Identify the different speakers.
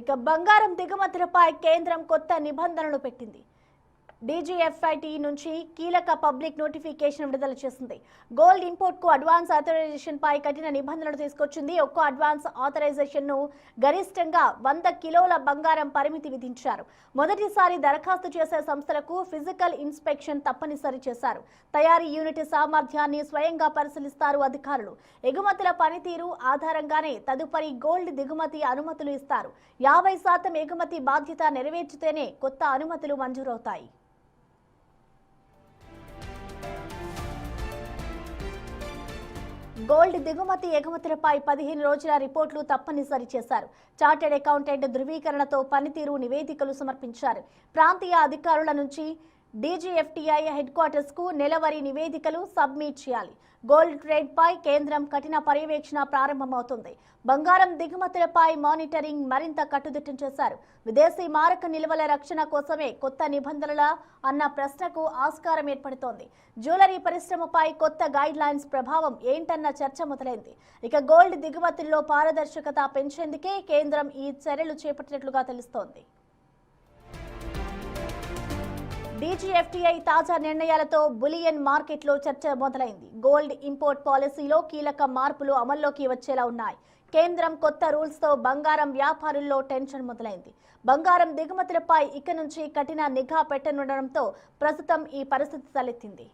Speaker 1: ఇక బంగారం దిగుమతులపై కేంద్రం కొత్త నిబంధనలు పెట్టింది. డీజీఎఫ్ఐటీ నుంచి కీలక పబ్లిక్ నోటిఫికేషన్ విడుదల చేసింది. గోల్డ్ ఇంపోర్ట్ కు అడ్వాన్స్ ఆథరైజేషన్ పై కఠిన నిబంధనలు తీసుకొచ్చింది. ఒక్కో అడ్వాన్స్ ఆథరైజేషన్ ను గరిష్టంగా 100 కిలోల బంగారం పరిమితి విధించారు. మొదటిసారి దరఖాస్తు చేసే సంస్థలకు ఫిజికల్ ఇన్స్పెక్షన్ తప్పనిసరి చేశారు. తయారీ యూనిట్ సామర్థ్యాన్ని స్వయంగా పరిశీలిస్తారు అధికారులు. ఎగుమతుల పనితీరు ఆధారంగానే తదుపరి గోల్డ్ దిగుమతి అనుమతులు ఇస్తారు. 50% ఎగుమతి బాధ్యత నెరవేర్చితేనే కొత్త అనుమతులు మంజూరవుతాయి. గోల్డ్ దిగుమతి ఎగుమతులపై 15 రోజుల రిపోర్టులు తప్పనిసరి చేశారు. చార్టెడ్ అకౌంటెంట్ ధృవీకరణతో పనితీరు నివేదికలు సమర్పించారు. ప్రాంతీయ అధికారుల నుంచి డీజీఎఫ్టీఐ హెడ్ క్వార్టర్స్ కు నెలవారీ నివేదికలు సబ్మిట్ చేయాలి. గోల్డ్ ట్రేడ్ పై కేంద్రం కఠిన పర్యవేక్షణ ప్రారంభమవుతుంది. బంగారం దిగుమతులపై మానిటరింగ్ మరింత కట్టుదిట్టం చేశారు. విదేశీ మారక నిల్వల రక్షణ కోసమే కొత్త నిబంధనల అన్న ప్రశ్నకు ఆస్కారం ఏర్పడుతోంది. జ్యువెలరీ పరిశ్రమపై కొత్త గైడ్ లైన్స్ ప్రభావం ఏంటన్న చర్చ మొదలైంది. ఇక గోల్డ్ దిగుమతుల్లో పారదర్శకత పెంచేందుకే కేంద్రం ఈ చర్యలు చేపట్టినట్లుగా తెలుస్తోంది. డీజీఎఫ్టీఐ తాజా నిర్ణయాలతో బులియన్ మార్కెట్లో చర్చ మొదలైంది. గోల్డ్ ఇంపోర్ట్ పాలసీలో కీలక మార్పులు అమల్లోకి వచ్చేలా ఉన్నాయి. కేంద్రం కొత్త రూల్స్ తో బంగారం వ్యాపారుల్లో టెన్షన్ మొదలైంది. బంగారం దిగుమతులపై ఇక నుంచి కఠిన నిఘా పెట్టనుండడంతో ప్రస్తుతం ఈ పరిస్థితి తలెత్తింది.